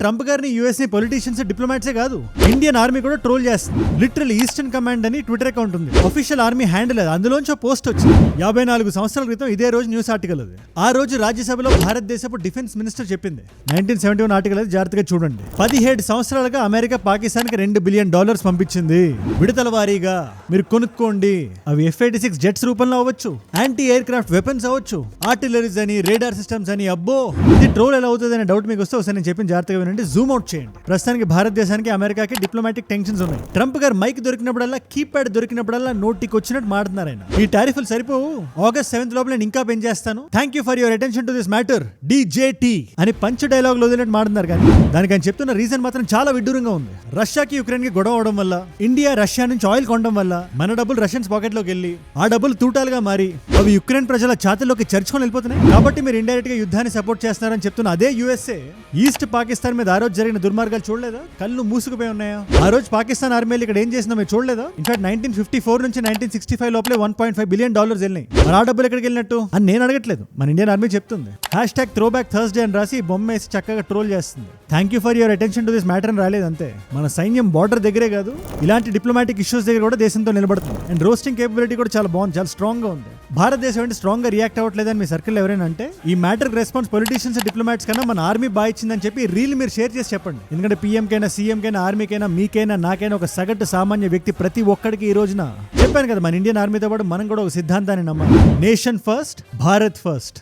Trump గారిని US ని politicians డిప్లొమాట్సే కాదు ఇండియన్ ఆర్మీ కూడా ట్రోల్ చేస్తుంది. లిటరల్ ఈస్టర్న్ కమాండ్ అని ట్విట్టర్ అకౌంట్ ఉంది, అఫీషియల్ ఆర్మీ హ్యాండిల్ అది. అందులోంచి పోస్ట్ వచ్చింది 54 సంవత్సరాల క్రితం ఇదే రోజు న్యూస్ ఆర్టికల్ అది. ఆ రోజు రాజ్యసభలో భారతదేశపు డిఫెన్స్ మినిస్టర్ చెప్పింది. 1971 ఆర్టికల్ అది, జాగ్రత్తగా చూడండి. 17 సంవత్సరాలుగా అమెరికా పాకిస్తాన్ కి $2 బిలియన్ పంపించింది. విడతల వారీగా మీరు కొనుక్కోండి. అవి F-86 జెట్స్ రూపంలో అవ్వచ్చు, యాంటీ ఎయిర్ క్రాఫ్ట్ వెపన్స్ అవ్వచ్చు, ఆర్టిలరీస్ అని, రేడార్ సిస్టమ్స్ అని. అబ్బో ఇది ట్రోల్ ఎలా అవుతుంది అనే డౌట్ మీకు వస్తే ఒకసారి నేను చెప్పిన జాగ్రత్తగా వినండి, జూమ్ అవుట్ చేయండి. ప్రస్తుతానికి భారతదేశానికి అమెరికాకి డిప్లొమాటిక్ టెన్షన్స్ ఉన్నాయి. ట్రంప్ గారు మైక్ దొరికినప్పుడల్లా, కీప్యాడ్ దొరికినప్పుడల్లా నోటికి వచ్చినట్టు మాట్లాడుతున్నారు ఆయన. ఈ టారిఫ్లు సరిపోవు, August 7th లోపల నేను ఇంకా పెంచేస్తాను, thank you for your attention to this matter DJT అని పంచ్ డైలాగ్ లో వదిలినట్టు మాట్లాడుతున్నారు. కానీ దానికి ఆయన చెప్తున్న రీజన్ మాత్రం చాలా విడ్డూరంగా ఉంది. రష్యాకి యుక్రెయిన్ కి గొడవ అవడం వల్ల, ఇండియా రష్యా నుంచి ఆయిల్ కొనడం వల్ల మన డబ్బులు రష్యన్స్ పాకెట్ లోకి వెళ్ళి ఆ డబ్బులు తూటాలుగా మారి అవి యుక్రెయిన్ ప్రజల ఛాతీల్లోకి చర్చుకొని వెళ్ళిపోతున్నాయి. కాబట్టి మీరు ఇండైరెక్ట్ గా యుద్ధాన్ని సపోర్ట్ చేస్తున్నారని చెప్తున్న అదే USA ఈస్ట్ పాకిస్తాన్ మీద ఆ రోజు జరిగిన దుర్మార్గాలు చూడలేదా? కళ్ళు మూసుకుపోయి ఉన్నాయా? ఆ రోజు పాకిస్తాన్ ఆర్మీ ఇక్కడ ఏం చేసిందో మీరు చూడలేదా? ఇన్ఫాక్ట్ 1954 నుంచి 1965 లోపలే $1.5 బిలియన్ వెళ్ళినాయి. మరి ఆ డబ్బులు ఎక్కడికి వెళ్ళినట్టు అని నేను అడగట్లేదు, మన ఇండియన్ ఆర్మీ చెప్తుంది. #throwback Thursday అని రాసి బొమ్మ వేసి చక్కగా ట్రోల్ చేస్తుంది. Thank you for your attention to this matter అని రాలేదు అంతే. మన సైన్యం బార్డర్ దగ్గరే కాదు, ఇలాంటి డిప్లొమాటిక్ ఇష్యూస్ దగ్గర కూడా దేశంతో నిలబడుతుంది. అండ్ రోస్టింగ్ కేపబిలిటీ కూడా చాలా బాగుంది, చాలా స్ట్రాంగ్ గా ఉంది. భారతదేశం అంటే స్ట్రాంగ్ గా రియాక్ట్ అవ్వట్లేదని మీ సర్కిల్ ఎవరైనా అంటే ఈ మ్యాటర్ రెస్పాన్స్ పొలిటీషియన్స్ డిప్లొమాట్స్ కన్నా మన ఆర్మీ బాగా ఇచ్చిందని చెప్పి రీల్ మీరు షేర్ చేసి చెప్పండి. ఎందుకంటే PM కైనా, CM కైనా, ఆర్మీకైనా, మీకైనా, నాకైనా ఒక సగటు సామాన్య వ్యక్తి ప్రతి ఒక్కడికి ఈ రోజున చెప్పాను కదా, మన ఇండియన్ ఆర్మీతో పాటు మనం కూడా ఒక సిద్ధాంతాన్ని నమ్మాలి. Nation first, Bharat first.